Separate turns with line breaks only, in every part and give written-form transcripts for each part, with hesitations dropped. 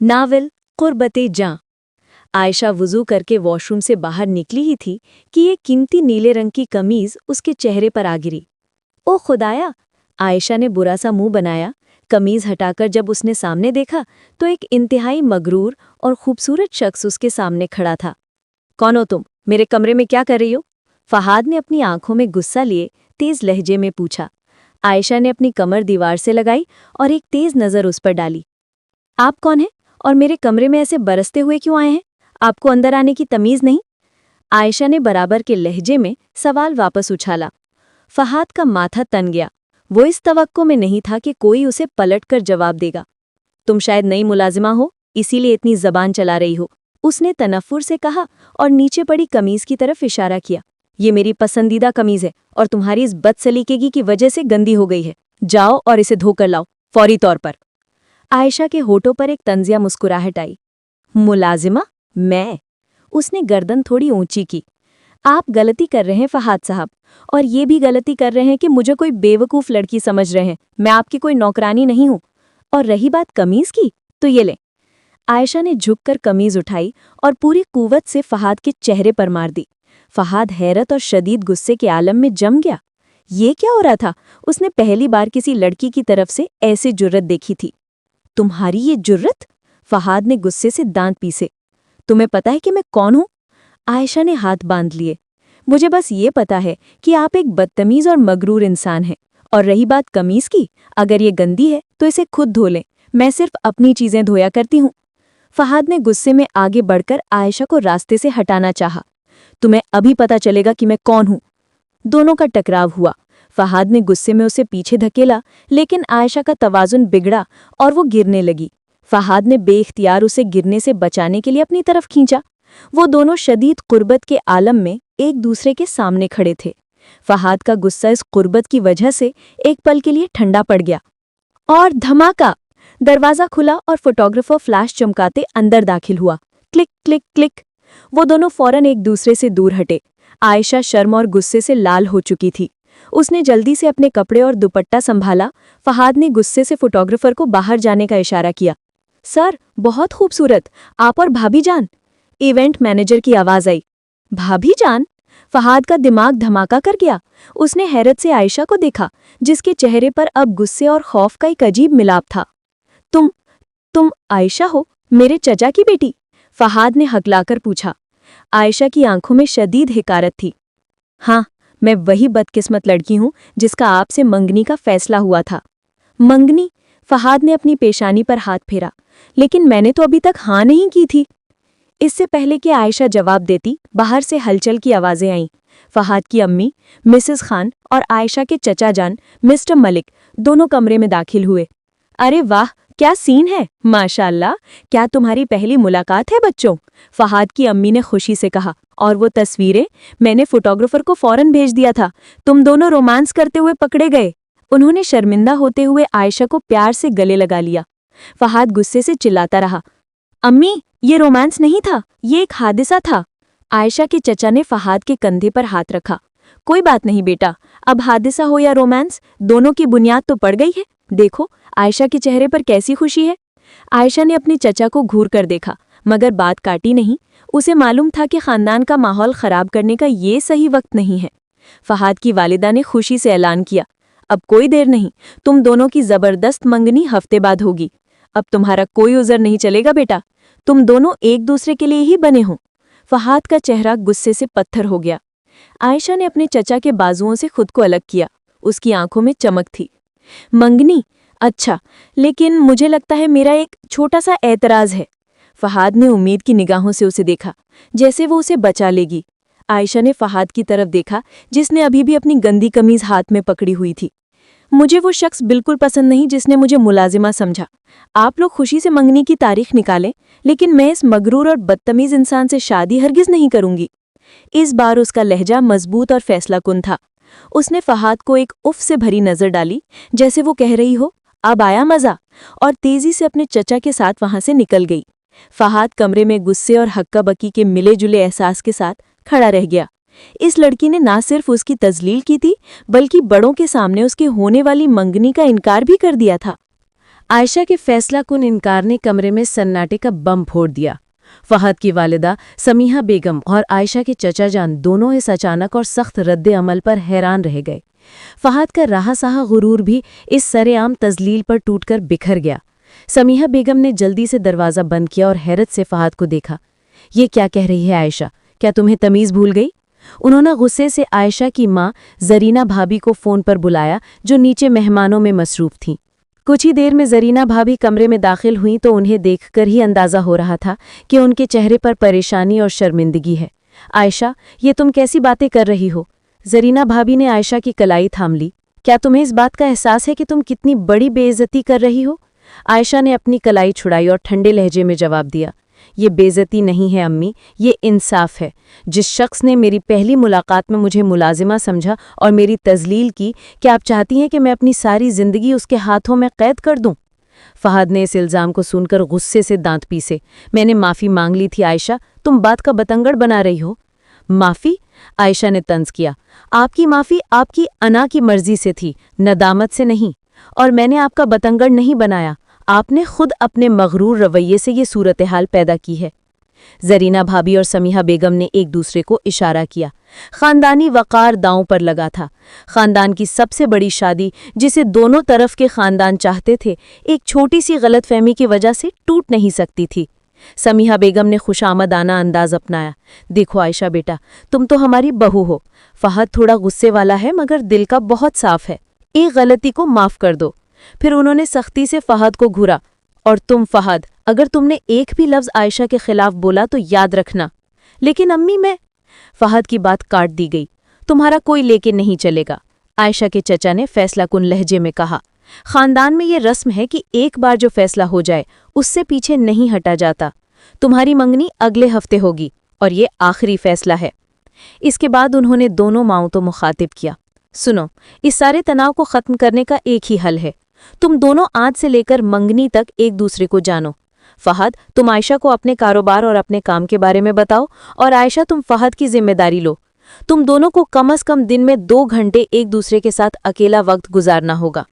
Novel कुर्बते जां। आयशा वुजू करके washroom से बाहर निकली ही थी कि एक कीमती नीले रंग की कमीज उसके चेहरे पर आ गिरी। ओ खुदाया! आयशा ने बुरा सा मुंह बनाया। कमीज हटाकर जब उसने सामने देखा तो एक इंतहाई मगरूर और खूबसूरत शख्स उसके सामने खड़ा था। कौन हो तुम? मेरे कमरे में क्या कर रही हो? फहाद ने अपनी आंखों में गुस्सा लिए तेज लहजे में पूछा। आयशा ने अपनी कमर दीवार से लगाई और एक तेज नजर उस पर डाली। आप कौन हैं और मेरे कमरे में ऐसे बरसते हुए क्यों आए हैं? आपको अंदर आने की तमीज नहीं? आयशा ने बराबर के लहजे में सवाल वापस उछाला। फहाद का माथा तन गया। वो इस तवक्को में नहीं था कि कोई उसे पलटकर जवाब देगा। तुम शायद नई मुलाजिमा हो, इसीलिए इतनी जबान चला रही हो, उसने तनफ्फुर से कहा और नीचे पड़ी कमीज की तरफ इशारा किया। ये मेरी पसंदीदा कमीज है और तुम्हारी इस बदसलीकेगी की वजह से गंदी हो गई है। जाओ और इसे धोकर लाओ, फौरी तौर पर। आयशा के होठों पर एक तंजिया मुस्कुराहट आई। मुलाजिमा? मैं? उसने गर्दन थोड़ी ऊंची की। आप गलती कर रहे हैं फहाद साहब, और ये भी गलती कर रहे हैं कि मुझे कोई बेवकूफ़ लड़की समझ रहे हैं। मैं आपकी कोई नौकरानी नहीं हूं। और रही बात कमीज की, तो ये लें। आयशा ने झुककर कमीज उठाई और पूरी कुव्वत से फहाद के चेहरे पर मार दी। फहाद हैरत और शदीद गुस्से के आलम में जम गया। ये क्या हो रहा था? उसने पहली बार किसी लड़की की तरफ से ऐसी जुर्रत देखी थी। तुम्हारी ये जुर्रत? फहाद ने गुस्से से दांत पीसे। तुम्हें पता है कि मैं कौन हूं? आयशा ने हाथ बांध लिए। मुझे बस ये पता है कि आप एक बदतमीज और मगरूर इंसान हैं। और रही बात कमीज की, अगर ये गंदी है तो इसे खुद धो लें। मैं सिर्फ अपनी चीजें धोया करती हूं। फहाद ने गुस्से में आगे बढ़कर आयशा को रास्ते से हटाना चाहा। तुम्हें अभी पता चलेगा कि मैं कौन हूं। दोनों का टकराव हुआ। फहाद ने गुस्से में उसे पीछे धकेला, लेकिन आयशा का तवाजुन बिगड़ा और वो गिरने लगी। फहाद ने बेइख्तियार उसे गिरने से बचाने के लिए अपनी तरफ खींचा। वो दोनों शदीद कुर्बत के आलम में एक दूसरे के सामने खड़े थे। फहाद का गुस्सा इस कुर्बत की वजह से एक पल के लिए ठंडा पड़ गया। और धमाका! दरवाजा खुला और फोटोग्राफर फ्लैश चमकाते अंदर दाखिल हुआ। Click click click. वो दोनों फौरन एक दूसरे से दूर हटे। आयशा शर्म और गुस्से से लाल हो चुकी थी। उसने जल्दी से अपने कपड़े और दुपट्टा संभाला। फहाद ने गुस्से से फोटोग्राफर को बाहर जाने का इशारा किया। सर, बहुत खूबसूरत, आप और भाभी जान। इवेंट मैनेजर की आवाज आई। भाभी जान? फहाद का दिमाग धमाका कर गया। उसने हैरत से आयशा को देखा, जिसके चेहरे पर अब गुस्से और खौफ का एक अजीब मिलाप था। तुम आयशा हो, मेरे चचा की बेटी? फहाद ने हकलाकर पूछा। आयशा की आंखों में शदीद हिकारत थी। हाँ, मैं वही बदकिस्मत लड़की हूं जिसका आपसे मंगनी का फैसला हुआ था। मंगनी? फहाद ने अपनी पेशानी पर हाथ फेरा। लेकिन मैंने तो अभी तक हाँ नहीं की थी। इससे पहले कि आयशा जवाब देती, बाहर से हलचल की आवाजें आईं। फहाद की अम्मी, मिसेस खान और आयशा के चचा जान, मिस्टर मलिक, दोनों कमरे में दाखिल हुए। अरे वाह, क्या सीन है! माशाअल्लाह, क्या तुम्हारी पहली मुलाकात है बच्चों? फहाद की अम्मी ने खुशी से कहा। और वो तस्वीरें? मैंने फोटोग्राफर को फौरन भेज दिया था। तुम दोनों रोमांस करते हुए पकड़े गए। उन्होंने शर्मिंदा होते हुए आयशा को प्यार से गले लगा लिया। फहाद गुस्से से चिल्लाता रहा। अम्मी, ये रोमांस नहीं था, ये एक हादिसा था। आयशा के चचा ने फहाद के कंधे पर हाथ रखा। कोई बात नहीं बेटा, अब हादिसा हो या रोमांस, दोनों की बुनियाद तो पड़ गई है। देखो, आयशा के चेहरे पर कैसी खुशी है। आयशा ने अपने चचा को घूर कर देखा, मगर बात काटी नहीं। उसे मालूम था कि खानदान का माहौल खराब करने का ये सही वक्त नहीं है। फहाद की वालिदा ने खुशी से ऐलान किया। अब कोई देर नहीं, तुम दोनों की जबरदस्त मंगनी हफ्ते बाद होगी। अब तुम्हारा कोई उज़र नहीं चलेगा बेटा, तुम दोनों एक दूसरे के लिए ही बने हो। फहाद का चेहरा गुस्से से पत्थर हो गया। आयशा ने अपने चचा के बाजुओं से खुद को अलग किया। उसकी आंखों में चमक थी। मंगनी? अच्छा, लेकिन मुझे लगता है मेरा एक छोटा सा एतराज है। फहाद ने उम्मीद की निगाहों से उसे देखा, जैसे वो उसे बचा लेगी। आयशा ने फहाद की तरफ देखा, जिसने अभी भी अपनी गंदी कमीज हाथ में पकड़ी हुई थी। मुझे वो शख्स बिल्कुल पसंद नहीं जिसने मुझे मुलाजिमा समझा। आप लोग खुशी से मंगनी की तारीख निकालें, लेकिन मैं इस मगरूर और बदतमीज इंसान से शादी हरगिज नहीं करूंगी। इस बार उसका लहजा मजबूत और फैसलाकुन था। उसने फहाद को एक उफ से भरी नजर डाली, जैसे वो कह रही हो, अब आया मजा, और तेजी से अपने चचा के साथ वहां से निकल गई। फहाद कमरे में गुस्से और हक्का बक्की के मिले जुले एहसास के साथ खड़ा रह गया। इस लड़की ने ना सिर्फ उसकी तजलील की थी, बल्कि बड़ों के सामने उसके होने वाली मंगनी का इनकार भी कर दिया था। आयशा के फैसला कुन इनकार ने कमरे में सन्नाटे का बम फोड़ दिया। फहद की वालिदा समीहा बेगम और आयशा के चचा जान दोनों इस अचानक और सख्त रद्द अमल पर हैरान रह गए। फहद का रहा सहा गुरूर भी इस सरेआम तजलील पर टूटकर बिखर गया। समीहा बेगम ने जल्दी से दरवाज़ा बंद किया और हैरत से फहद को देखा। ये क्या कह रही है आयशा, क्या तुम्हें तमीज़ भूल गई? उन्होंने गुस्से से आयशा की माँ जरीना भाभी को फ़ोन पर बुलाया, जो नीचे मेहमानों में मसरूफ़ थीं। कुछ ही देर में जरीना भाभी कमरे में दाखिल हुईं तो उन्हें देखकर ही अंदाज़ा हो रहा था कि उनके चेहरे पर परेशानी और शर्मिंदगी है। आयशा, ये तुम कैसी बातें कर रही हो? जरीना भाभी ने आयशा की कलाई थाम ली। क्या तुम्हें इस बात का एहसास है कि तुम कितनी बड़ी बेइज्जती कर रही हो? आयशा ने अपनी कलाई छुड़ाई और ठंडे लहजे में जवाब दिया, ये बेइज्जती नहीं है अम्मी, ये इंसाफ है। जिस शख्स ने मेरी पहली मुलाकात में मुझे मुलाजिमा समझा और मेरी तजलील की, क्या आप चाहती हैं कि मैं अपनी सारी जिंदगी उसके हाथों में कैद कर दूं? फहद ने इस इल्ज़ाम को सुनकर गुस्से से दांत पीसे। मैंने माफ़ी मांग ली थी आयशा, तुम बात का बतंगड़ बना रही हो। माफ़ी? आयशा ने तंज किया। आपकी माफ़ी आपकी अना की मर्जी से थी, नदामत से नहीं। और मैंने आपका बतंगड़ नहीं बनाया, आपने खुद अपने मगरूर रवैये से ये सूरत हाल पैदा की है। जरीना भाभी और समीहा बेगम ने एक दूसरे को इशारा किया। खानदानी वक़ार दांव पर लगा था। खानदान की सबसे बड़ी शादी, जिसे दोनों तरफ के खानदान चाहते थे, एक छोटी सी गलतफहमी की वजह से टूट नहीं सकती थी। समीहा बेगम ने खुशामदाना अंदाज अपनाया। देखो आयशा बेटा, तुम तो हमारी बहू हो। फहद थोड़ा गुस्से वाला है मगर दिल का बहुत साफ है। एक गलती को माफ़ कर दो। फिर उन्होंने सख्ती से फहद को घूरा। और तुम फहद, अगर तुमने एक भी लफ्ज़ आयशा के खिलाफ बोला तो याद रखना। लेकिन अम्मी मैं... फहद की बात काट दी गई। तुम्हारा कोई लेके नहीं चलेगा, आयशा के चचा ने फैसला कुन लहजे में कहा। खानदान में ये रस्म है कि एक बार जो फैसला हो जाए उससे पीछे नहीं हटा जाता। तुम्हारी मंगनी अगले हफ्ते होगी और ये आखिरी फैसला है। इसके बाद उन्होंने दोनों माओं को मुखातिब किया। सुनो, इस सारे तनाव को ख़त्म करने का एक ही हल है। तुम दोनों आज से लेकर मंगनी तक एक दूसरे को जानो। फहद, तुम आयशा को अपने कारोबार और अपने काम के बारे में बताओ, और आयशा तुम फहद की जिम्मेदारी लो। तुम दोनों को कम से कम दिन में 2 घंटे एक दूसरे के साथ अकेला वक्त गुजारना होगा।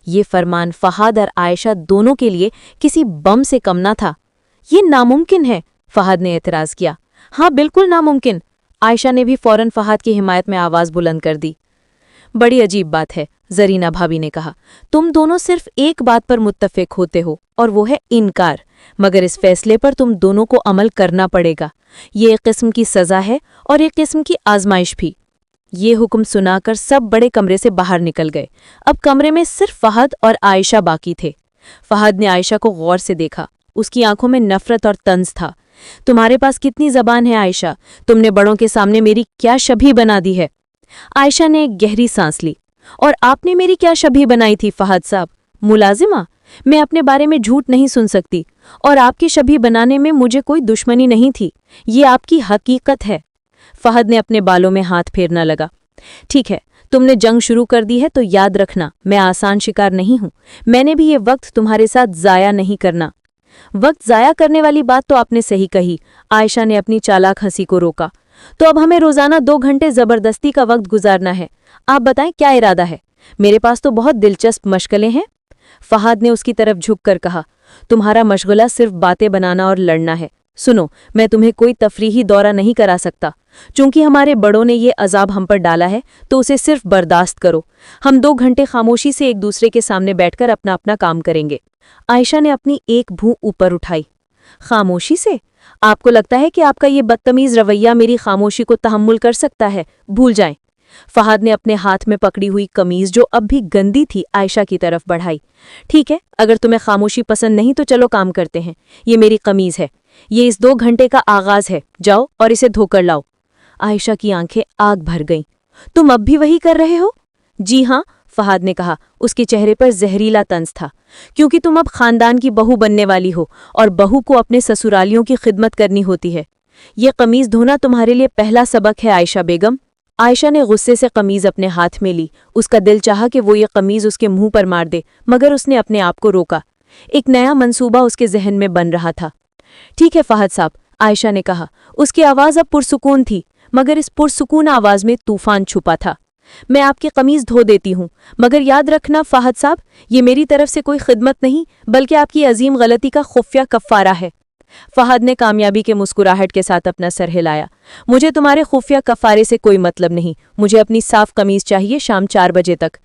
ये फरमान फहद और आयशा दोनों के लिए किसी बम से कम ना था। ये नामुमकिन है, फहद ने एतराज़ किया। हाँ, बिल्कुल नामुमकिन। आयशा ने भी फौरन फहद की हिमायत में आवाज़ बुलंद कर दी। बड़ी अजीब बात है, जरीना भाभी ने कहा। तुम दोनों सिर्फ एक बात पर मुत्तफिक होते हो और वो है इनकार, मगर इस फैसले पर तुम दोनों को अमल करना पड़ेगा। ये एक किस्म की सज़ा है और एक किस्म की आजमाइश भी। ये हुक्म सुनाकर सब बड़े कमरे से बाहर निकल गए। अब कमरे में सिर्फ फहद और आयशा बाकी थे। फहद ने आयशा को गौर से देखा। उसकी आंखों में नफरत और तंज था। तुम्हारे पास कितनी जबान है आयशा, तुमने बड़ों के सामने मेरी क्या शबीह बना दी है। आयशा ने एक गहरी सांस ली। और आपने मेरी क्या शबीह बनाई थी फहद साहब? मुलाजिमा? मैं अपने बारे में झूठ नहीं सुन सकती, और आपकी शबीह बनाने में मुझे कोई दुश्मनी नहीं थी। ये आपकी हकीकत है। फहद ने अपने बालों में हाथ फेरना लगा। ठीक है, तुमने जंग शुरू कर दी है तो याद रखना, मैं आसान शिकार नहीं हूं। मैंने भी ये वक्त तुम्हारे साथ ज़ाया नहीं करना। वक्त ज़ाया करने वाली बात तो आपने सही कही, आयशा ने अपनी चालाक हंसी को रोका। तो अब हमें रोज़ाना 2 घंटे ज़बरदस्ती का वक्त गुजारना है। आप बताएं क्या इरादा है? मेरे पास तो बहुत दिलचस्प मशगलें हैं। फहद ने उसकी तरफ झुककर कहा, तुम्हारा मशगला सिर्फ बातें बनाना और लड़ना है। सुनो, मैं तुम्हें कोई तफरीही दौरा नहीं करा सकता। चूंकि हमारे बड़ों ने ये अजाब हम पर डाला है तो उसे सिर्फ बर्दाश्त करो। हम 2 घंटे खामोशी से एक दूसरे के सामने बैठकर अपना अपना काम करेंगे। आयशा ने अपनी एक भूं ऊपर उठाई। खामोशी से? आपको लगता है कि आपका ये बदतमीज रवैया मेरी खामोशी को तहम्मुल कर सकता है? भूल जाएं। फहद ने अपने हाथ में पकड़ी हुई कमीज, जो अब भी गंदी थी, आयशा की तरफ बढ़ाई। ठीक है, अगर तुम्हें खामोशी पसंद नहीं तो चलो काम करते हैं। ये मेरी कमीज है, ये इस 2 घंटे का आगाज है। जाओ और इसे धोकर लाओ। आयशा की आंखें आग भर गईं। तुम अब भी वही कर रहे हो? जी हाँ, फहद ने कहा। उसके चेहरे पर जहरीला तंज था। क्योंकि तुम अब खानदान की बहू बनने वाली हो और बहू को अपने ससुरालियों की खिदमत करनी होती है। ये कमीज धोना तुम्हारे लिए पहला सबक है आयशा बेगम। आयशा ने गुस्से से कमीज अपने हाथ में ली। उसका दिल चाहा कि वो ये कमीज उसके मुंह पर मार दे, मगर उसने अपने आप को रोका। एक नया मंसूबा उसके जहन में बन रहा था। ठीक है फहद साहब, आयशा ने कहा। उसकी आवाज़ अब पुरसुकून थी, मगर इस पुरसुकून आवाज़ में तूफान छुपा था। میں آپ کی قمیض دھو دیتی ہوں، مگر یاد رکھنا فہد صاحب، یہ میری طرف سے کوئی خدمت نہیں بلکہ آپ کی عظیم غلطی کا خفیہ کفارہ ہے۔ فہد نے کامیابی کے مسکراہٹ کے ساتھ اپنا سر ہلایا۔ مجھے تمہارے خفیہ کفارے سے کوئی مطلب نہیں، مجھے اپنی صاف قمیض چاہیے شام 4 بجے تک۔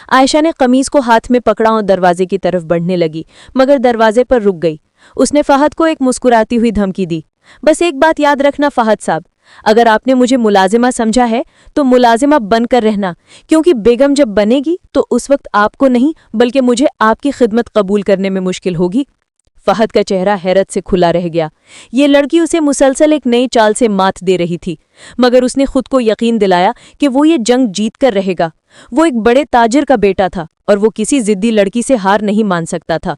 عائشہ نے قمیض کو ہاتھ میں پکڑا اور دروازے کی طرف بڑھنے لگی، مگر دروازے پر رک گئی۔ اس نے فہد کو ایک مسکراتی ہوئی دھمکی دی، بس ایک بات یاد رکھنا فہد صاحب، اگر آپ نے مجھے ملازمہ سمجھا ہے تو ملازمہ بن کر رہنا، کیونکہ بیگم جب بنے گی تو اس وقت آپ کو نہیں بلکہ مجھے آپ کی خدمت قبول کرنے میں مشکل ہوگی۔ فہد کا چہرہ حیرت سے کھلا رہ گیا۔ یہ لڑکی اسے مسلسل ایک نئی چال سے مات دے رہی تھی، مگر اس نے خود کو یقین دلایا کہ وہ یہ جنگ جیت کر رہے گا۔ وہ ایک بڑے تاجر کا بیٹا تھا اور وہ کسی ضدی لڑکی سے ہار نہیں مان سکتا تھا۔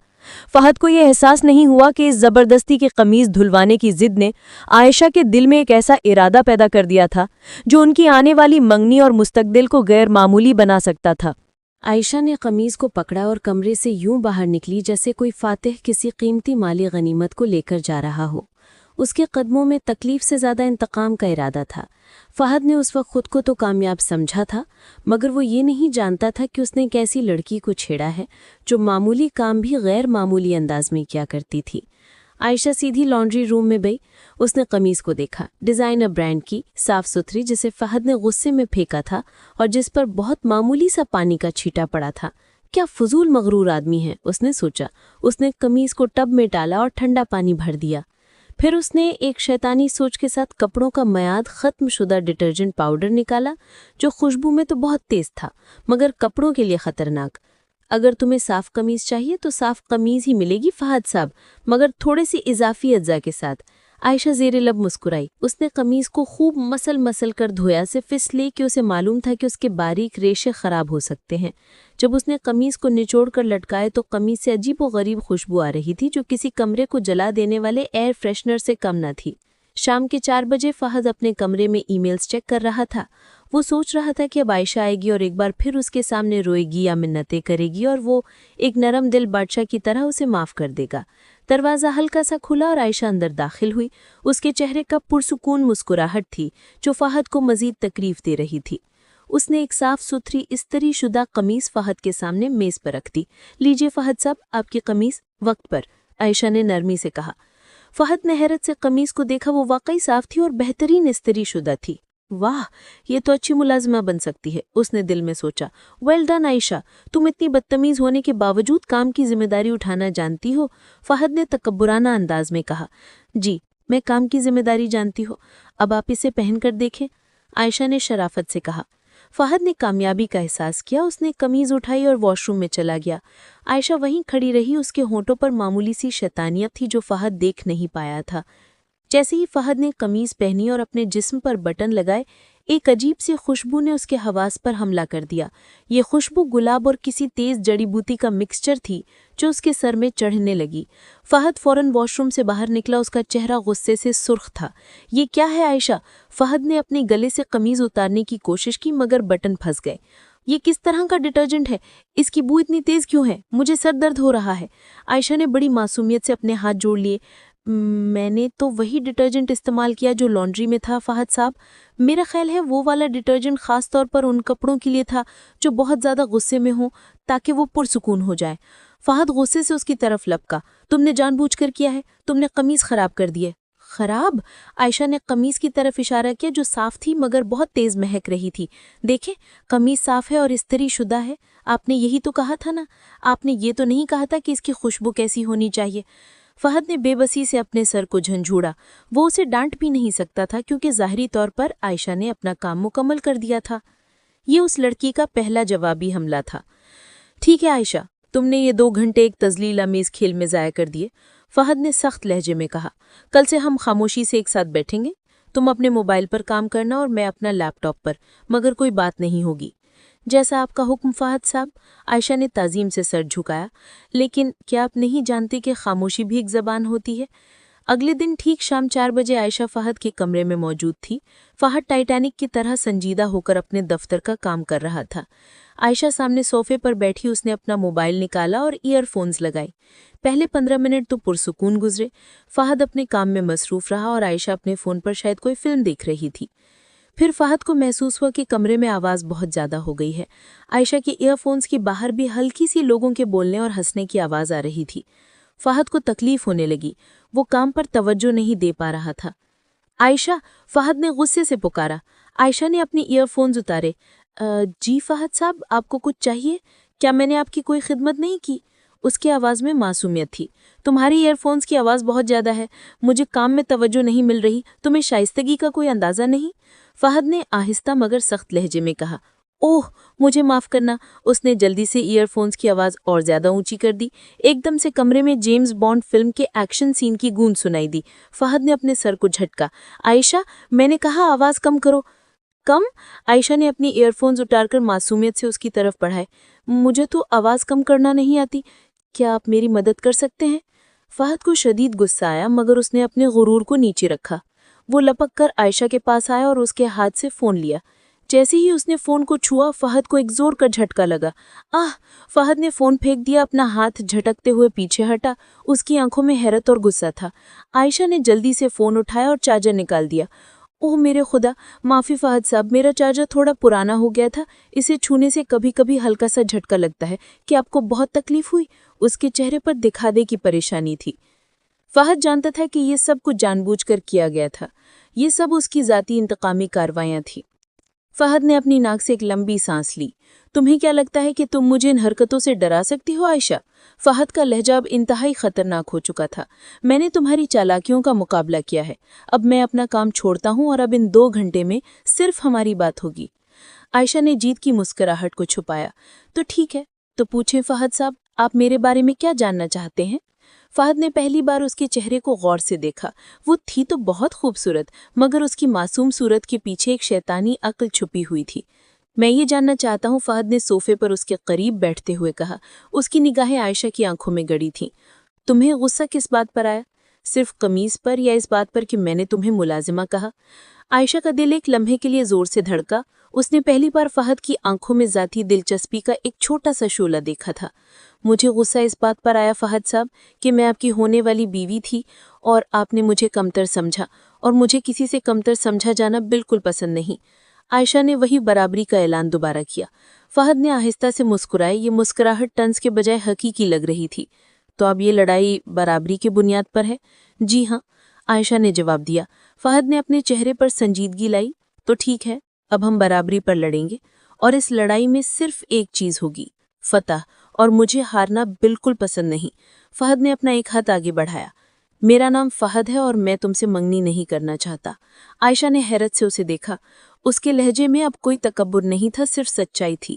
فہد کو یہ احساس نہیں ہوا کہ اس زبردستی کی قمیض دھلوانے کی ضد نے عائشہ کے دل میں ایک ایسا ارادہ پیدا کر دیا تھا جو ان کی آنے والی منگنی اور مستقبل کو غیر معمولی بنا سکتا تھا۔ عائشہ نے قمیض کو پکڑا اور کمرے سے یوں باہر نکلی جیسے کوئی فاتح کسی قیمتی مالی غنیمت کو لے کر جا رہا ہو۔ اس کے قدموں میں تکلیف سے زیادہ انتقام کا ارادہ تھا۔ فہد نے اس وقت خود کو تو کامیاب سمجھا تھا، مگر وہ یہ نہیں جانتا تھا کہ اس نے ایک ایسی لڑکی کو چھیڑا ہے جو معمولی کام بھی غیر معمولی انداز میں کیا کرتی تھی۔ عائشہ سیدھی لانڈری روم میں گئی۔ اس نے قمیض کو دیکھا، ڈیزائنر برانڈ کی، صاف ستھری، جسے فہد نے غصے میں پھینکا تھا اور جس پر بہت معمولی سا پانی کا چھیٹا پڑا تھا۔ کیا فضول مغرور آدمی ہے، اس نے سوچا۔ اس نے قمیض کو ٹب میں ڈالا اور ٹھنڈا پانی بھر دیا۔ پھر اس نے ایک شیطانی سوچ کے ساتھ کپڑوں کا میعاد ختم شدہ ڈٹرجنٹ پاؤڈر نکالا، جو خوشبو میں تو بہت تیز تھا مگر کپڑوں کے لیے خطرناک۔ اگر تمہیں صاف قمیض چاہیے تو صاف قمیض ہی ملے گی فہد صاحب، مگر تھوڑے سی اضافی اجزاء کے ساتھ۔ عائشہ زیر لب مسکرائی۔ اس نے قمیض کو خوب مسل کر دھویا، صرف اس لیے کہ اسے معلوم تھا کہ اس کے باریک ریشے خراب ہو سکتے ہیں۔ جب اس نے قمیض کو نچوڑ کر لٹکائے تو قمیض سے عجیب و غریب خوشبو آ رہی تھی جو کسی کمرے کو جلا دینے والے ایئر فریشنر سے کم نہ تھی۔ شام کے 4 بجے فہد اپنے کمرے میں ای میلز چیک کر رہا تھا۔ وہ سوچ رہا تھا کہ اب عائشہ آئے گی اور ایک بار پھر اس کے سامنے روئے گی یا منتیں کرے گی اور وہ ایک نرم دل بادشاہ کی طرح اسے معاف کر دے گا۔ دروازہ ہلکا سا کھلا اور عائشہ اندر داخل ہوئی۔ اس کے چہرے کا پرسکون مسکراہٹ تھی جو فہد کو مزید تکلیف دے رہی تھی۔ اس نے ایک صاف ستھری استری شدہ قمیض فہد کے سامنے میز پر رکھ دی۔ لیجیے فہد صاحب، آپ کی قمیض وقت پر، عائشہ نے نرمی سے کہا۔ فہد نے حیرت سے قمیض کو دیکھا۔ وہ واقعی صاف تھی اور بہترین استری شدہ تھی۔ واہ، یہ تو اچھی ملازمہ بن سکتی ہے، اس نے دل میں سوچا۔ ویل ڈن عائشہ، تم اتنی بدتمیز ہونے کے باوجود کام کی ذمہ داری اٹھانا جانتی ہو، فہد نے تکبرانہ انداز میں کہا۔ جی، میں کام کی ذمہ داری جانتی ہوں، اب آپ اسے پہن کر دیکھیں، عائشہ نے شرافت سے کہا۔ فہد نے کامیابی کا احساس کیا۔ اس نے قمیض اٹھائی اور واش روم میں چلا گیا۔ عائشہ وہیں کھڑی رہی۔ اس کے ہونٹوں پر معمولی سی شیطانیت تھی جو فہد دیکھ نہیں پایا تھا۔ جیسے ہی فہد نے قمیض پہنی اور اپنے جسم پر بٹن لگائے، ایک عجیب سی خوشبو نے اس کے حواس پر حملہ کر دیا۔ یہ خوشبو گلاب اور کسی تیز جڑی بوٹی کا مکسچر تھی جو اس کے سر میں چڑھنے لگی۔ فہد فوراً واش روم سے باہر نکلا۔ اس کا چہرہ غصے سے سرخ تھا۔ یہ کیا ہے عائشہ؟ فہد نے اپنے گلے سے قمیض اتارنے کی کوشش کی مگر بٹن پھنس گئے۔ یہ کس طرح کا ڈٹرجنٹ ہے؟ اس کی بو اتنی تیز کیوں ہے؟ مجھے سر درد ہو رہا ہے۔ عائشہ نے بڑی معصومیت سے اپنے ہاتھ جوڑ لیے۔ میں نے تو وہی ڈٹرجنٹ استعمال کیا جو لانڈری میں تھا فہد صاحب۔ میرا خیال ہے وہ والا ڈٹرجنٹ خاص طور پر ان کپڑوں کے لیے تھا جو بہت زیادہ غصے میں ہوں تاکہ وہ پرسکون ہو جائے۔ فہد غصے سے اس کی طرف لپکا۔ تم نے جان بوجھ کر کیا ہے، تم نے قمیض خراب کر دی ہے۔ خراب؟ عائشہ نے قمیض کی طرف اشارہ کیا جو صاف تھی مگر بہت تیز مہک رہی تھی۔ دیکھیں، قمیض صاف ہے اور استری شدہ ہے۔ آپ نے یہی تو کہا تھا نا؟ آپ نے یہ تو نہیں کہا تھا کہ اس کی خوشبو کیسی ہونی چاہیے؟ فہد نے بے بسی سے اپنے سر کو جھنجھوڑا۔ وہ اسے ڈانٹ بھی نہیں سکتا تھا کیونکہ ظاہری طور پر عائشہ نے اپنا کام مکمل کر دیا تھا۔ یہ اس لڑکی کا پہلا جوابی حملہ تھا۔ ٹھیک ہے عائشہ، تم نے یہ 2 گھنٹے ایک تذلیل آمیز کھیل میں ضائع کر دیے، فہد نے سخت لہجے میں کہا۔ کل سے ہم خاموشی سے ایک ساتھ بیٹھیں گے۔ تم اپنے موبائل پر کام کرنا اور میں اپنا لیپ ٹاپ پر، مگر کوئی بات نہیں ہوگی۔ جیسا آپ کا حکم فہد صاحب، عائشہ نے تعظیم سے سر جھکایا۔ لیکن کیا آپ نہیں جانتے کہ خاموشی بھی ایک زبان ہوتی ہے؟ اگلے دن ٹھیک شام 4 بجے عائشہ فہد کے کمرے میں موجود تھی۔ فہد ٹائٹینک کی طرح سنجیدہ ہو کر اپنے دفتر کا کام کر رہا تھا۔ عائشہ سامنے صوفے پر بیٹھی، اس نے اپنا موبائل نکالا اور ایئر فونز لگائی۔ پہلے 15 منٹ تو پرسکون گزرے۔ فہد اپنے کام میں مصروف رہا اور عائشہ اپنے فون پر شاید کوئی فلم دیکھ رہی تھی۔
پھر فہد کو محسوس ہوا کہ کمرے میں آواز بہت زیادہ ہو گئی ہے۔ عائشہ کے ایئر فونز کی باہر بھی ہلکی سی لوگوں کے بولنے اور ہنسنے کی آواز آ رہی تھی۔ فہد کو تکلیف ہونے لگی، وہ کام پر توجہ نہیں دے پا رہا تھا۔ عائشہ، فہد نے غصے سے پکارا۔ عائشہ نے اپنی ایئر فونز اتارے۔ جی فہد صاحب، آپ کو کچھ چاہیے؟ کیا میں نے آپ کی کوئی خدمت نہیں کی؟ اس کی آواز میں معصومیت تھی۔ تمہاری ایئر فونز کی آواز بہت زیادہ ہے، مجھے کام میں توجہ نہیں مل رہی، تمہیں شائستگی کا کوئی اندازہ نہیں؟ فہد نے آہستہ مگر سخت لہجے میں کہا۔ اوہ، مجھے معاف کرنا۔ اس نے جلدی سے ایئر فونز کی آواز اور زیادہ اونچی کر دی۔ ایک دم سے کمرے میں جیمز بانڈ فلم کے ایکشن سین کی گونج سنائی دی۔ فہد نے اپنے سر کو جھٹکا۔ عائشہ، میں نے کہا آواز کم کرو۔ کم؟ عائشہ نے اپنی ایئر فونز اتار کر معصومیت سے اس کی طرف بڑھائے۔ مجھے تو آواز کم کرنا نہیں آتی، کیا آپ میری مدد کر سکتے ہیں؟ فہد کو شدید غصہ آیا مگر اس نے اپنے غرور کو نیچے رکھا۔ وہ لپک کر عائشہ کے پاس آیا اور اس کے ہاتھ سے فون لیا۔ جیسے ہی اس نے فون کو چھوا، فہد کو ایک زور کا جھٹکا لگا۔ آہ! فہد نے فون پھینک دیا، اپنا ہاتھ جھٹکتے ہوئے پیچھے ہٹا۔ اس کی آنکھوں میں حیرت اور غصہ تھا۔ عائشہ نے جلدی سے فون اٹھایا اور چارجر نکال دیا۔ اوہ میرے خدا، معافی فہد صاحب، میرا چارجر تھوڑا پرانا ہو گیا تھا، اسے چھونے سے کبھی کبھی ہلکا سا جھٹکا لگتا ہے۔ کہ آپ کو بہت تکلیف ہوئی؟ اس کے چہرے پر دکھاوے کی پریشانی تھی۔ فہد جانتا تھا کہ یہ سب کچھ جان بوجھ کر کیا گیا تھا، یہ سب اس کی ذاتی انتقامی کارروائیاں تھیں۔ فہد نے اپنی ناک سے ایک لمبی سانس لی۔ تمہیں کیا لگتا ہے کہ تم مجھے ان حرکتوں سے ڈرا سکتی ہو عائشہ؟ فہد کا لہجہ اب انتہائی خطرناک ہو چکا تھا۔ میں نے تمہاری چالاکیوں کا مقابلہ کیا ہے، اب میں اپنا کام چھوڑتا ہوں اور اب ان 2 گھنٹے میں صرف ہماری بات ہوگی۔ عائشہ نے جیت کی مسکراہٹ کو چھپایا۔ تو ٹھیک ہے، تو پوچھیں فہد صاحب، آپ میرے بارے میں کیا جاننا چاہتے ہیں؟ فہد نے پہلی بار اس کے چہرے کو غور سے دیکھا۔ وہ تھی تو بہت خوبصورت، مگر اس کی معصوم صورت کے پیچھے ایک شیطانی عقل چھپی ہوئی تھی۔ میں یہ جاننا چاہتا ہوں، فہد نے صوفے پر اس کے قریب بیٹھتے ہوئے کہا۔ اس کی نگاہیں عائشہ کی آنکھوں میں گڑی تھیں۔ تمہیں غصہ کس بات پر آیا؟ صرف قمیض پر یا اس بات پر کہ میں نے تمہیں ملازمہ کہا؟ عائشہ کا دل ایک لمحے کے لیے زور سے دھڑکا۔ اس نے پہلی بار فہد کی آنکھوں میں ذاتی دلچسپی کا ایک چھوٹا سا شعلہ دیکھا تھا۔ مجھے غصہ اس بات پر آیا فہد صاحب کہ میں آپ کی ہونے والی بیوی تھی اور آپ نے مجھے کمتر سمجھا، اور مجھے کسی سے کمتر سمجھا جانا بالکل پسند نہیں۔ عائشہ نے وہی برابری کا اعلان دوبارہ کیا۔ فہد نے آہستہ سے مسکرائے، یہ مسکراہٹ طنز کے بجائے حقیقی لگ رہی تھی۔ تو اب یہ لڑائی برابری کی بنیاد پر ہے؟ جی ہاں، عائشہ نے جواب دیا۔ فہد نے اپنے چہرے پر سنجیدگی لائی۔ تو ٹھیک ہے، اب ہم برابری پر لڑیں گے، اور اس لڑائی میں صرف ایک چیز ہوگی، فتح، اور مجھے ہارنا بالکل پسند نہیں۔ فہد نے اپنا ایک ہاتھ آگے بڑھایا۔ میرا نام فہد ہے اور میں تم سے منگنی نہیں کرنا چاہتا۔ عائشہ نے حیرت سے اسے دیکھا۔ اس کے لہجے میں اب کوئی تکبر نہیں تھا، صرف سچائی تھی۔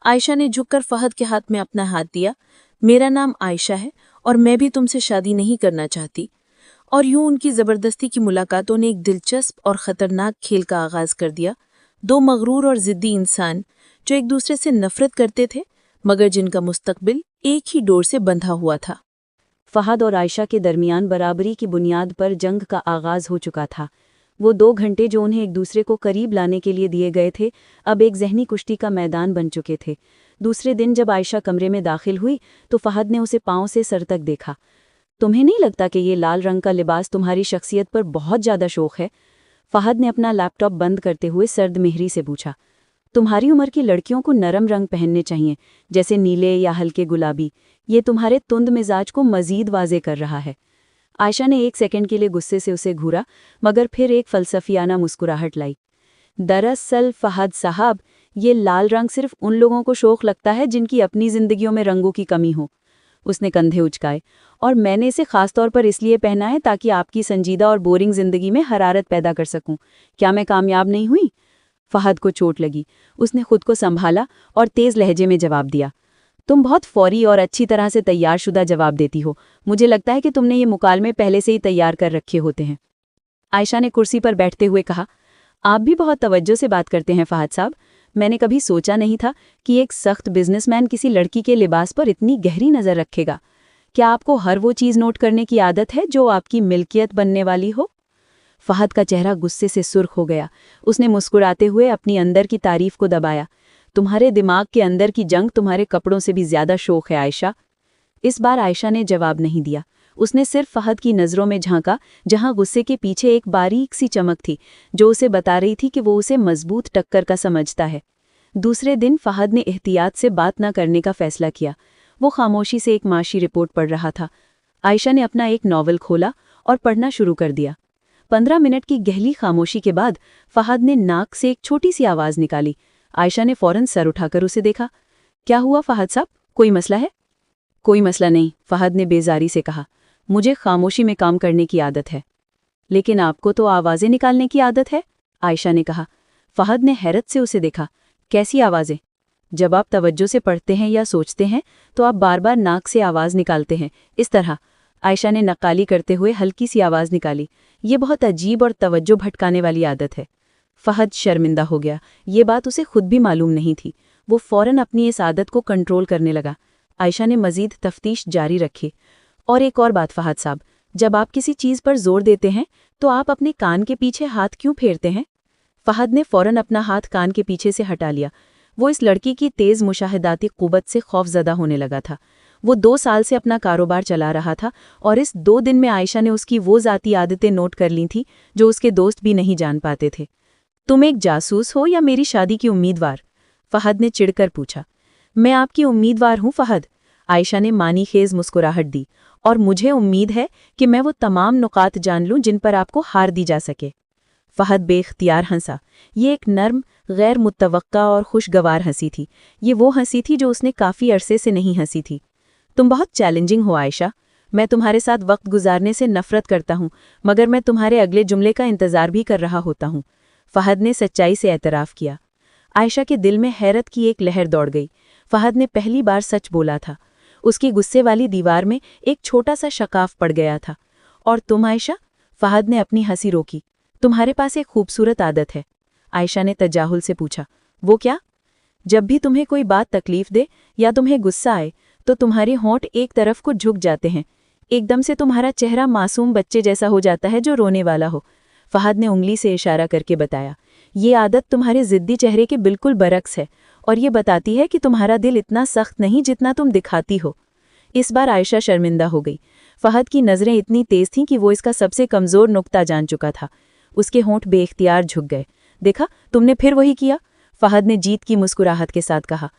عائشہ نے جھک کر فہد کے ہاتھ میں اپنا ہاتھ دیا۔ میرا نام عائشہ ہے اور میں بھی تم سے شادی نہیں کرنا چاہتی۔ اور یوں ان کی زبردستی کی ملاقاتوں نے ایک دلچسپ اور خطرناک کھیل کا آغاز کر دیا۔ 2 مغرور اور ضدی انسان جو ایک دوسرے سے نفرت کرتے تھے، مگر جن کا مستقبل ایک ہی ڈور سے بندھا ہوا تھا۔
فہد اور عائشہ کے درمیان برابری کی بنیاد پر جنگ کا آغاز ہو چکا تھا۔ وہ 2 گھنٹے جو انہیں ایک دوسرے کو قریب لانے کے لیے دیے گئے تھے، اب ایک ذہنی کشتی کا میدان بن چکے تھے۔ دوسرے دن جب عائشہ کمرے میں داخل ہوئی تو فہد نے اسے پاؤں سے سر تک دیکھا۔ تمہیں نہیں لگتا کہ یہ لال رنگ کا لباس تمہاری شخصیت پر بہت زیادہ شوق ہے؟ فہد نے اپنا لیپ ٹاپ بند کرتے ہوئے سرد مہری سے پوچھا۔ تمہاری عمر کی لڑکیوں کو نرم رنگ پہننے چاہیے، جیسے نیلے یا ہلکے گلابی۔ یہ تمہارے تند مزاج کو مزید واضح کر رہا ہے۔ عائشہ نے 1 سیکنڈ کے لیے غصے سے اسے گھورا، مگر پھر ایک فلسفیانہ مسکراہٹ لائی۔ دراصل فہد صاحب، یہ لال رنگ صرف ان لوگوں کو شوق لگتا ہے جن کی اپنی زندگیوں میں رنگوں کی کمی ہو۔ اس نے کندھے اچکائے۔ اور میں نے اسے خاص طور پر اس لیے پہنا ہے تاکہ آپ کی سنجیدہ اور بورنگ زندگی میں حرارت پیدا کر سکوں۔ کیا میں کامیاب نہیں ہوئی؟ فہد کو چوٹ لگی۔ اس نے خود کو سنبھالا اور تیز لہجے میں جواب دیا۔ تم بہت فوری اور اچھی طرح سے تیار شدہ جواب دیتی ہو۔ مجھے لگتا ہے کہ تم نے یہ مکالمے پہلے سے ہی تیار کر رکھے ہوتے ہیں۔ عائشہ نے کرسی پر بیٹھتے ہوئے کہا۔ آپ بھی بہت توجہ سے بات کرتے ہیں فہد صاحب۔ میں نے کبھی سوچا نہیں تھا کہ ایک سخت بزنس مین کسی لڑکی کے لباس پر اتنی گہری نظر رکھے گا۔ کیا آپ کو ہر وہ چیز نوٹ کرنے کی عادت ہے جو آپ کی ملکیت بننے والی ہو؟ فہد کا چہرہ غصے سے سرخ ہو گیا۔ اس نے مسکراتے ہوئے اپنی اندر کی تعریف کو دبایا۔ تمہارے دماغ کے اندر کی جنگ تمہارے کپڑوں سے بھی زیادہ شوق ہے عائشہ۔ اس بار عائشہ نے جواب نہیں دیا۔ उसने सिर्फ फहद की नज़रों में झांका, जहां गुस्से के पीछे एक बारीक सी चमक थी जो उसे बता रही थी कि वो उसे मजबूत टक्कर का समझता है। दूसरे दिन फहद ने एहतियात से बात न करने का फैसला किया। वो खामोशी से एक माशी रिपोर्ट पढ़ रहा था। आयशा ने अपना एक नॉवल खोला और पढ़ना शुरू कर दिया। 15 मिनट की गहरी खामोशी के बाद फहद ने नाक से एक छोटी सी आवाज़ निकाली। आयशा ने फौरन सर उठाकर उसे देखा। क्या हुआ फहद साहब, कोई मसला है? कोई मसला नहीं, फहद ने बेजारी से कहा। मुझे खामोशी में काम करने की आदत है। लेकिन आपको तो आवाज़ें निकालने की आदत है, आयशा ने कहा। फहद ने हैरत से उसे देखा। कैसी आवाज़ें? जब आप तवज्जो से पढ़ते हैं या सोचते हैं तो आप बार बार नाक से आवाज़ निकालते हैं, इस तरह। आयशा ने नक्काली करते हुए हल्की सी आवाज़ निकाली। ये बहुत अजीब और तवज्जो भटकाने वाली आदत है। फहद शर्मिंदा हो गया। ये बात उसे खुद भी मालूम नहीं थी। वो फौरन अपनी इस आदत को कंट्रोल करने लगा। आयशा ने मज़ीद तफ्तीश जारी रखी। और एक और बात फहद साहब, जब आप किसी चीज़ पर जोर देते हैं तो आप अपने कान के पीछे हाथ क्यों फेरते हैं? फहद ने फौरन अपना हाथ कान के पीछे से हटा लिया। वो इस लड़की की तेज़ मुशाहिदाती क़ुव्वत से खौफज़दा होने लगा था। वो 2 साल से अपना कारोबार चला रहा था और इस 2 दिन में आयशा ने उसकी वो ज़ाती आदतें नोट कर ली थीं जो उसके दोस्त भी नहीं जान पाते थे। तुम एक जासूस हो या मेरी शादी की उम्मीदवार? फहद ने चिढ़कर पूछा। मैं आपकी उम्मीदवार हूँ फहद, आयशा ने मानी खेज मुस्कुराहट दी, और मुझे उम्मीद है कि मैं वो तमाम नुकात जान लूँ जिन पर आपको हार दी जा सके। फहद बेख्तियार हंसा। ये एक नर्म, गैर मुतवक्का और खुशगवार हंसी थी। ये वो हंसी थी जो उसने काफ़ी अरसे से नहीं हंसी थी। तुम बहुत चैलेंजिंग हो आयशा। मैं तुम्हारे साथ वक्त गुजारने से नफरत करता हूँ, मगर मैं तुम्हारे अगले जुमले का इंतज़ार भी कर रहा होता हूँ। फहद ने सच्चाई से एतराफ़ किया। आयशा के दिल में हैरत की एक लहर दौड़ गई। फहद ने पहली बार सच बोला था। उसकी गुस्से वाली दीवार में एक छोटा सा शकाफ पड़ गया था। और तुम आयशा? फहद ने अपनी हंसी रोकी। तुम्हारे पास एक खूबसूरत आदत है, आयशा ने तजाहुल से पूछा। वो क्या? जब भी तुम्हें कोई बात तकलीफ दे या तुम्हें गुस्सा आए तो तुम्हारे होंठ एक तरफ को झुक जाते हैं। एकदम से तुम्हारा चेहरा मासूम बच्चे जैसा हो जाता है जो रोने वाला हो। फहद ने उंगली से इशारा करके बताया। ये आदत तुम्हारे ज़िद्दी चेहरे के बिल्कुल बरक्स है और ये बताती है कि तुम्हारा दिल इतना सख्त नहीं जितना तुम दिखाती हो। इस बार आयशा शर्मिंदा हो गई। फहद की नज़रें इतनी तेज़ थीं कि वो इसका सबसे कमज़ोर नुक्ता जान चुका था। उसके होंठ बेख्तियार झुक गए। देखा, तुमने फिर वही किया, फहद ने जीत की मुस्कुराहट के साथ कहा।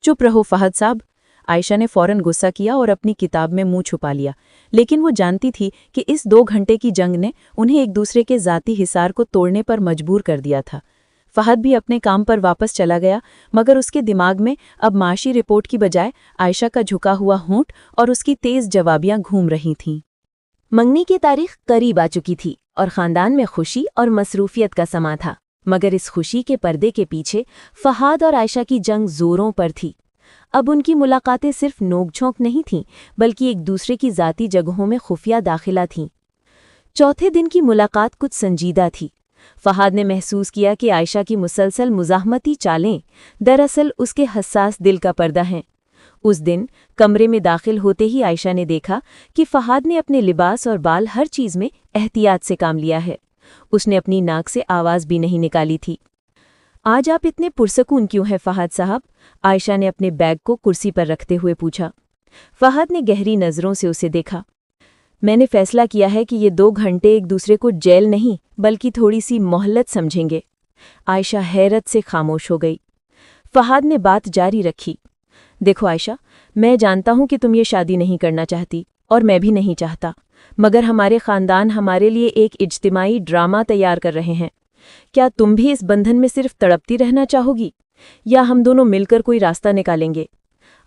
चुप रहो फहद साहब, आयशा ने फौरन गुस्सा किया और अपनी किताब में मुंह छुपा लिया। लेकिन वो जानती थी कि इस 2 घंटे की जंग ने उन्हें एक दूसरे के ज़ाती हिसार को तोड़ने पर मजबूर कर दिया था। फहद भी अपने काम पर वापस चला गया, मगर उसके दिमाग में अब माशी रिपोर्ट की बजाय आयशा का झुका हुआ होंठ और उसकी तेज़ जवाबियां घूम रही थीं। मंगनी की तारीख करीब आ चुकी थी और ख़ानदान में खुशी और मसरूफियत का समा था, मगर इस खुशी के पर्दे के पीछे फहद और आयशा की जंग जोरों पर थी। अब उनकी मुलाकातें सिर्फ नोक-झोंक नहीं थीं, बल्कि एक दूसरे की ज़ाती जगहों में खुफिया दाखिला थीं। चौथे दिन की मुलाकात कुछ संजीदा थी। फहद ने महसूस किया कि आयशा की मुसलसल मुज़ाहमती चालें दरअसल उसके हसास दिल का पर्दा हैं। उस दिन कमरे में दाखिल होते ही आयशा ने देखा कि फहद ने अपने लिबास और बाल हर चीज़ में एहतियात से काम लिया है। उसने अपनी नाक से आवाज़ भी नहीं निकाली थी। आज आप इतने पुरसकून क्यों हैं फहद साहब? आयशा ने अपने बैग को कुर्सी पर रखते हुए पूछा। फहद ने गहरी नज़रों से उसे देखा। मैंने फैसला किया है कि ये 2 घंटे एक दूसरे को जेल नहीं बल्कि थोड़ी सी मोहलत समझेंगे। आयशा हैरत से खामोश हो गई। फहद ने बात जारी रखी। देखो आयशा, मैं जानता हूं कि तुम ये शादी नहीं करना चाहती और मैं भी नहीं चाहता, मगर हमारे ख़ानदान हमारे लिए एक इज्तिमाई ड्रामा तैयार कर रहे हैं। क्या तुम भी इस बंधन में सिर्फ तड़पती रहना चाहोगी या हम दोनों मिलकर कोई रास्ता निकालेंगे?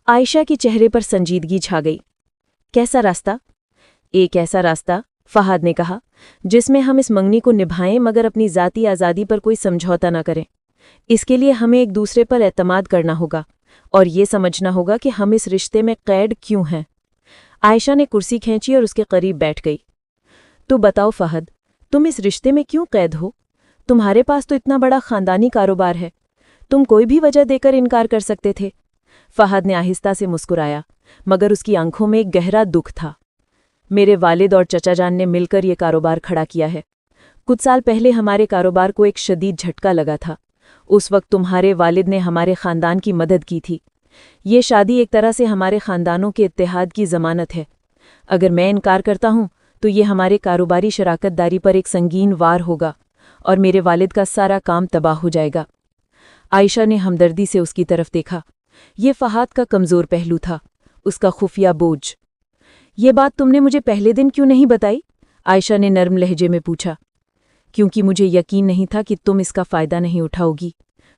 आयशा के चेहरे पर संजीदगी छा गई। कैसा रास्ता? एक ऐसा रास्ता, फहद ने कहा, जिसमें हम इस मंगनी को निभाएं मगर अपनी ज़ाती आज़ादी पर कोई समझौता न करें। इसके लिए हमें एक दूसरे पर एतमाद करना होगा और ये समझना होगा कि हम इस रिश्ते में कैद क्यों हैं। आयशा ने कुर्सी खींची और उसके करीब बैठ गई। तो बताओ फहद, तुम इस रिश्ते में क्यों कैद हो? तुम्हारे पास तो इतना बड़ा ख़ानदानी कारोबार है, तुम कोई भी वजह देकर इनकार कर सकते थे। फहद ने आहिस्ता से मुस्कुराया, मगर उसकी आंखों में एक गहरा दुख था। मेरे वालिद और चचा जान ने मिलकर ये कारोबार खड़ा किया है। कुछ साल पहले हमारे कारोबार को एक शदीद झटका लगा था। उस वक्त तुम्हारे वालिद ने हमारे ख़ानदान की मदद की थी। ये शादी एक तरह से हमारे ख़ानदानों के इत्तेहाद की ज़मानत है। اگر میں انکار کرتا ہوں تو یہ ہمارے کاروباری شراکت داری پر ایک سنگین وار ہوگا اور میرے والد کا سارا کام تباہ ہو جائے گا۔ عائشہ نے ہمدردی سے اس کی طرف دیکھا۔ یہ فہد کا کمزور پہلو تھا، اس کا خفیہ بوجھ۔ یہ بات تم نے مجھے پہلے دن کیوں نہیں بتائی؟ عائشہ نے نرم لہجے میں پوچھا۔ کیونکہ مجھے یقین نہیں تھا کہ تم اس کا فائدہ نہیں اٹھاؤ گی،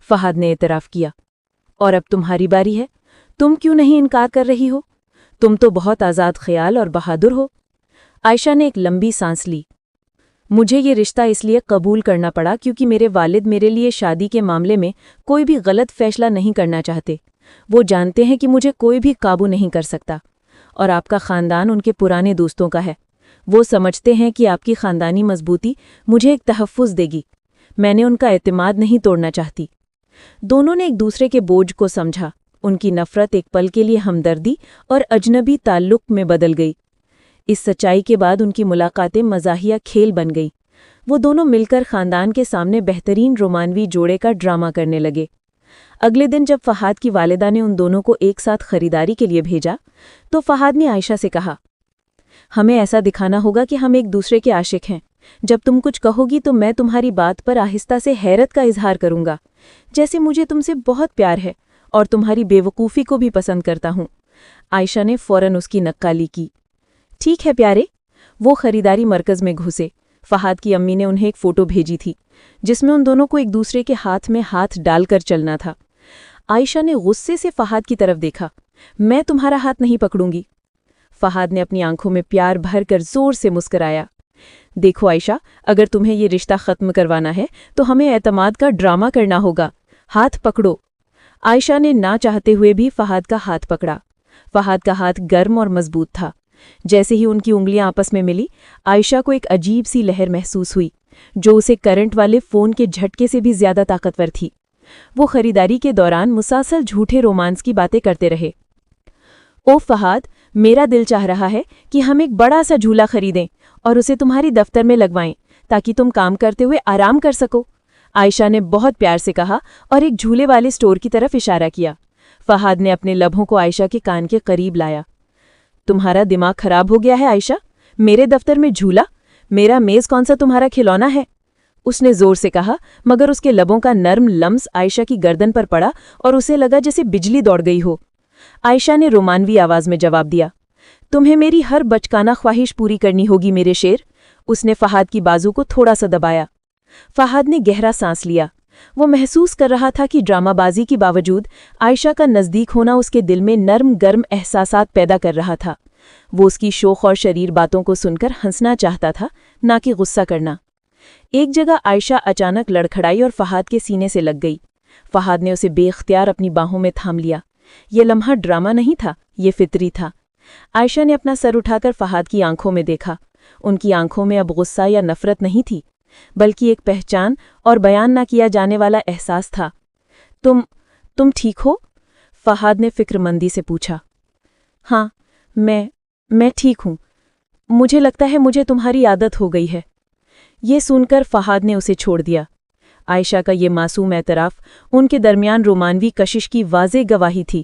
فہد نے اعتراف کیا۔ اور اب تمہاری باری ہے، تم کیوں نہیں انکار کر رہی ہو؟ تم تو بہت آزاد خیال اور بہادر ہو۔ عائشہ نے ایک لمبی سانس لی۔ مجھے یہ رشتہ اس لیے قبول کرنا پڑا کیونکہ میرے والد میرے لیے شادی کے معاملے میں کوئی بھی غلط فیصلہ نہیں کرنا چاہتے۔ وہ جانتے ہیں کہ مجھے کوئی بھی قابو نہیں کر سکتا، اور آپ کا خاندان ان کے پرانے دوستوں کا ہے۔ وہ سمجھتے ہیں کہ آپ کی خاندانی مضبوطی مجھے ایک تحفظ دے گی۔ میں نے ان کا اعتماد نہیں توڑنا چاہتی۔ دونوں نے ایک دوسرے کے بوجھ کو سمجھا۔ ان کی نفرت ایک پل کے لیے ہمدردی اور اجنبی تعلق میں بدل گئی۔ اس سچائی کے بعد ان کی ملاقاتیں مزاحیہ کھیل بن گئیں۔ وہ دونوں مل کر خاندان کے سامنے بہترین رومانوی جوڑے کا ڈرامہ کرنے لگے۔ اگلے دن جب فہد کی والدہ نے ان دونوں کو ایک ساتھ خریداری کے لیے بھیجا تو فہد نے عائشہ سے کہا، ہمیں ایسا دکھانا ہوگا کہ ہم ایک دوسرے کے عاشق ہیں۔ جب تم کچھ کہو گی تو میں تمہاری بات پر آہستہ سے حیرت کا اظہار کروں گا، جیسے مجھے تم سے بہت پیار ہے اور تمہاری بے وقوفی کو بھی پسند کرتا ہوں۔ عائشہ نے فوراً اس کی نقالی کی۔ ٹھیک ہے پیارے۔ وہ خریداری مرکز میں گھسے۔ فہد کی امی نے انہیں ایک فوٹو بھیجی تھی جس میں ان دونوں کو ایک دوسرے کے ہاتھ میں ہاتھ ڈال کر چلنا تھا۔ عائشہ نے غصے سے فہد کی طرف دیکھا۔ میں تمہارا ہاتھ نہیں پکڑوں گی۔ فہد نے اپنی آنکھوں میں پیار بھر کر زور سے مسکرایا۔ دیکھو عائشہ، اگر تمہیں یہ رشتہ ختم کروانا ہے تو ہمیں اعتماد کا ڈرامہ کرنا ہوگا۔ ہاتھ پکڑو۔ عائشہ نے نہ چاہتے ہوئے بھی فہد کا ہاتھ پکڑا۔ فہد کا ہاتھ گرم اور مضبوط تھا۔ جیسے ہی ان کی انگلیاں آپس میں ملی، عائشہ کو ایک عجیب سی لہر محسوس ہوئی جو اسے کرنٹ والے فون کے جھٹکے سے بھی زیادہ طاقتور تھی۔ وہ خریداری کے دوران مسلسل جھوٹے رومانس کی باتیں کرتے رہے۔ او فہد، میرا دل چاہ رہا ہے کہ ہم ایک بڑا سا جھولا خریدیں اور اسے تمہاری دفتر میں لگوائیں تاکہ تم کام کرتے ہوئے آرام کر سکو، عائشہ نے بہت پیار سے کہا اور ایک جھولے والے اسٹور کی طرف اشارہ کیا۔ فہد نے اپنے لبوں کو عائشہ کے کان کے قریب لایا۔ تمہارا دماغ خراب ہو گیا ہے عائشہ؟ میرے دفتر میں جھولا؟ میرا میز کون سا تمہارا کھلونا ہے؟ اس نے زور سے کہا، مگر اس کے لبوں کا نرم لمس عائشہ کی گردن پر پڑا اور اسے لگا جیسے بجلی دوڑ گئی ہو۔ عائشہ نے رومانوی آواز میں جواب دیا، تمہیں میری ہر بچکانہ خواہش پوری کرنی ہوگی میرے شیر۔ اس نے فہد کی بازو کو تھوڑا سا دبایا۔ فہد نے گہرا سانس لیا۔ وہ محسوس کر رہا تھا کہ ڈرامہ بازی کے باوجود عائشہ کا نزدیک ہونا اس کے دل میں نرم گرم احساسات پیدا کر رہا تھا۔ وہ اس کی شوخ اور شریر باتوں کو سن کر ہنسنا چاہتا تھا، نہ کہ غصہ کرنا۔ ایک جگہ عائشہ اچانک لڑکھڑائی اور فہد کے سینے سے لگ گئی۔ فہد نے اسے بے اختیار اپنی باہوں میں تھام لیا۔ یہ لمحہ ڈرامہ نہیں تھا، یہ فطری تھا۔ عائشہ نے اپنا سر اٹھا کر فہد کی آنکھوں میں دیکھا۔ ان کی آنکھوں میں اب غصہ یا نفرت نہیں تھی، بلکہ ایک پہچان اور بیان نہ کیا جانے والا احساس تھا۔ تم ٹھیک ہو؟ فہد نے فکر مندی سے پوچھا۔ ہاں، میں ٹھیک ہوں۔ مجھے لگتا ہے مجھے تمہاری عادت ہو گئی ہے۔ یہ سن کر فہد نے اسے چھوڑ دیا۔ عائشہ کا یہ معصوم اعتراف ان کے درمیان رومانوی کشش کی واضح گواہی تھی۔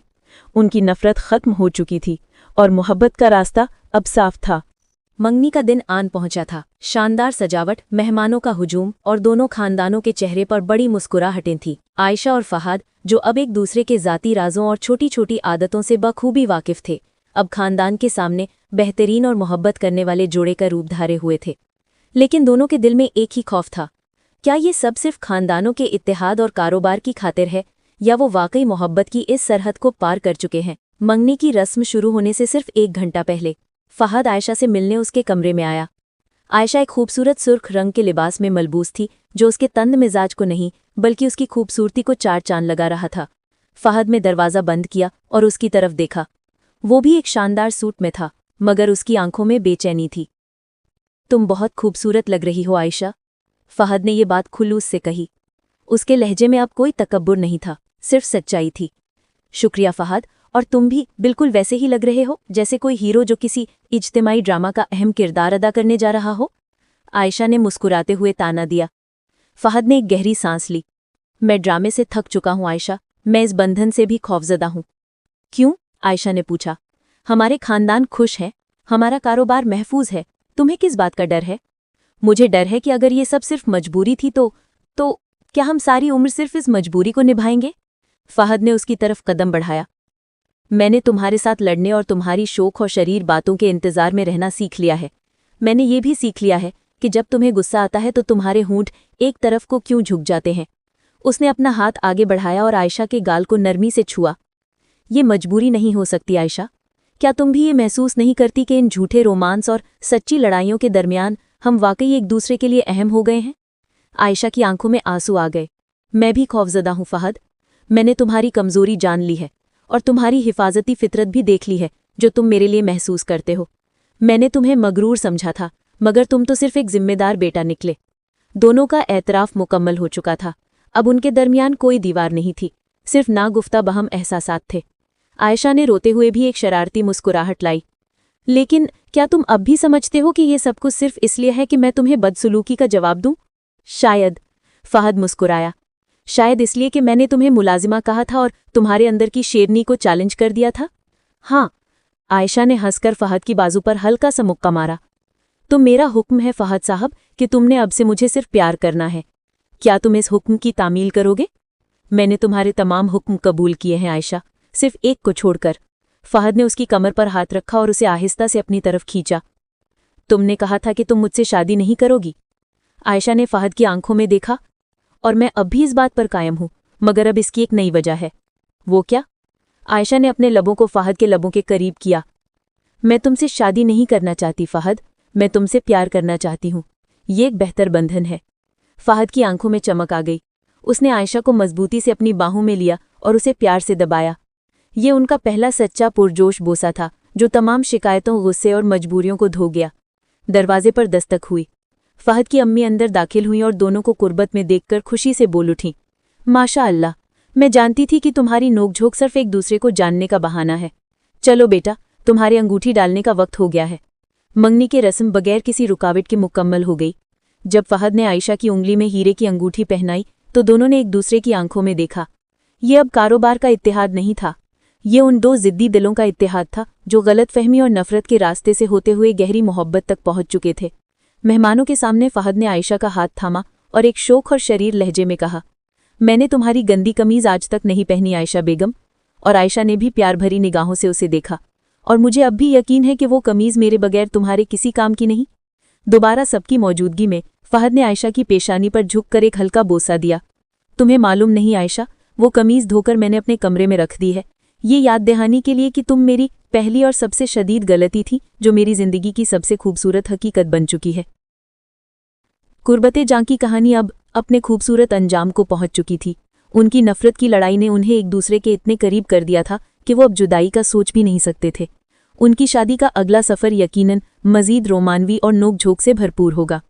ان کی نفرت ختم ہو چکی تھی اور محبت کا راستہ اب صاف تھا۔
منگنی کا دن آن پہنچا تھا۔ شاندار سجاوٹ، مہمانوں کا ہجوم اور دونوں خاندانوں کے چہرے پر بڑی مسکراہٹیں تھیں۔ عائشہ اور فہد، جو اب ایک دوسرے کے ذاتی رازوں اور چھوٹی چھوٹی عادتوں سے بخوبی واقف تھے، اب خاندان کے سامنے بہترین اور محبت کرنے والے جوڑے کا روپ دھارے ہوئے تھے۔ لیکن دونوں کے دل میں ایک ہی خوف تھا۔ کیا یہ سب صرف خاندانوں کے اتحاد اور کاروبار کی خاطر ہے، یا وہ واقعی محبت کی اس سرحد کو پار کر چکے ہیں؟ منگنی کی رسم شروع ہونے سے صرف 1 گھنٹہ پہلے فہد عائشہ سے ملنے اس کے کمرے میں آیا۔ عائشہ ایک خوبصورت سرخ رنگ کے لباس میں ملبوس تھی جو اس کے تند مزاج کو نہیں بلکہ اس کی خوبصورتی کو 4 چاند لگا رہا تھا۔ فہد نے دروازہ بند کیا اور اس کی طرف دیکھا۔ وہ بھی ایک شاندار سوٹ میں تھا، مگر اس کی آنکھوں میں بے چینی تھی۔ تم بہت خوبصورت لگ رہی ہو عائشہ، فہد نے یہ بات خلوص سے کہی۔ اس کے لہجے میں اب کوئی تکبر نہیں تھا، صرف سچائی تھی۔ شکریہ فہد، اور تم بھی بالکل ویسے ہی لگ رہے ہو جیسے کوئی ہیرو جو کسی اجتماعی ڈرامہ کا اہم کردار ادا کرنے جا رہا ہو، عائشہ نے مسکراتے ہوئے تانا دیا۔ فہد نے ایک گہری سانس لی۔ میں ڈرامے سے تھک چکا ہوں عائشہ، میں اس بندھن سے بھی خوفزدہ ہوں۔ کیوں؟ عائشہ نے پوچھا۔ ہمارے خاندان خوش ہے،
हमारा कारोबार महफूज है, तुम्हें किस बात का डर है? मुझे डर है कि अगर ये सब सिर्फ मजबूरी थी तो क्या हम सारी उम्र सिर्फ इस मजबूरी को निभाएंगे? फहद ने उसकी तरफ कदम बढ़ाया। मैंने तुम्हारे साथ लड़ने और तुम्हारी शौक और शरीर बातों के इंतजार में रहना सीख लिया है। मैंने ये भी सीख लिया है कि जब तुम्हें गुस्सा आता है तो तुम्हारे होंठ एक तरफ को क्यों झुक जाते हैं। उसने अपना हाथ आगे बढ़ाया और आयशा के गाल को नरमी से छुआ। ये मजबूरी नहीं हो सकती आयशा। क्या तुम भी ये महसूस नहीं करती कि इन झूठे रोमांस और सच्ची लड़ाइयों के दरमियान हम वाकई एक दूसरे के लिए अहम हो गए हैं? आयशा की आंखों में आंसू आ गए। मैं भी खौफजदा हूँ फहद। मैंने तुम्हारी कमजोरी जान ली है और तुम्हारी हिफाजती फितरत भी देख ली है जो तुम मेरे लिए महसूस करते हो। मैंने तुम्हें मगरूर समझा था, मगर तुम तो सिर्फ एक जिम्मेदार बेटा निकले। दोनों का एतराफ मुकम्मल हो चुका था। अब उनके दरमियान कोई दीवार नहीं थी, सिर्फ नागुफ्ता बहम एहसासात थे। आयशा ने रोते हुए भी एक शरारती मुस्कुराहट लाई। लेकिन क्या तुम अब भी समझते हो कि ये सब कुछ सिर्फ इसलिए है कि मैं तुम्हें बदसलूकी का जवाब दूं? शायद, फहद मुस्कुराया। शायद इसलिए कि मैंने तुम्हें मुलाजिमा कहा था और तुम्हारे अंदर की शेरनी को चैलेंज कर दिया था। हाँ, आयशा ने हंसकर फहद की बाजू पर हल्का सा मुक्का मारा। तो मेरा हुक्म है फहद साहब कि तुमने अब से मुझे सिर्फ प्यार करना है। क्या तुम इस हुक्म की तामील करोगे? मैंने तुम्हारे तमाम हुक्म कबूल किए हैं आयशा, सिर्फ एक को छोड़कर। फहद ने उसकी कमर पर हाथ रखा और उसे आहिस्ता से अपनी तरफ खींचा। तुमने कहा था कि तुम मुझसे शादी नहीं करोगी। आयशा ने फहद की आंखों में देखा। और मैं अब भी इस बात पर कायम हूं, मगर अब इसकी एक नई वजह है। वो क्या? आयशा ने अपने लबों को फहद के लबों के करीब किया। मैं तुमसे शादी नहीं करना चाहती फहद, मैं तुमसे प्यार करना चाहती हूँ। ये एक बेहतर बंधन है। फहद की आंखों में चमक आ गई। उसने आयशा को मजबूती से अपनी बाहों में लिया और उसे प्यार से दबाया। ये उनका पहला सच्चा पुरजोश बोसा था जो तमाम शिकायतों, गुस्से और मजबूरियों को धो गया। दरवाजे पर दस्तक हुई। फहद की अम्मी अंदर दाखिल हुईं और दोनों को कुर्बत में देखकर खुशी से बोल उठीं। माशा अल्लाह, मैं जानती थी कि तुम्हारी नोकझोंक सिर्फ एक दूसरे को जानने का बहाना है। चलो बेटा, तुम्हारे अंगूठी डालने का वक्त हो गया है। मंगनी की रस्म बगैर किसी रुकावट के मुकम्मल हो गई। जब फहद ने आयशा की उंगली में हीरे की अंगूठी पहनाई तो दोनों ने एक दूसरे की आंखों में देखा। ये अब कारोबार का इत्तेहाद नहीं था, ये उन दो जिद्दी दिलों का इत्तेहाद था जो गलतफहमी और नफरत के रास्ते से होते हुए गहरी मोहब्बत तक पहुंच चुके थे। मेहमानों के सामने फहद ने आयशा का हाथ थामा और एक शोक और शरीर लहजे में कहा, मैंने तुम्हारी गंदी कमीज आज तक नहीं पहनी आयशा बेगम। और आयशा ने भी प्यार भरी निगाहों से उसे देखा। और मुझे अब भी यकीन है कि वो कमीज मेरे बगैर तुम्हारे किसी काम की नहीं। दोबारा सबकी मौजूदगी में फहद ने आयशा की पेशानी पर झुककर एक हल्का बोसा दिया। तुम्हें मालूम नहीं आयशा, वो कमीज धोकर मैंने अपने कमरे में रख दी है, ये याद दहानी के लिए कि तुम मेरी पहली और सबसे शदीद गलती थी जो मेरी जिंदगी की सबसे खूबसूरत हकीकत बन चुकी है। कुर्बते जां की कहानी अब अपने खूबसूरत अंजाम को पहुंच चुकी थी। उनकी नफरत की लड़ाई ने उन्हें एक दूसरे के इतने करीब कर दिया था कि वो अब जुदाई का सोच भी नहीं सकते थे। उनकी शादी का अगला सफर यकीनन मजीद रोमानवी और नोकझोंक से भरपूर होगा।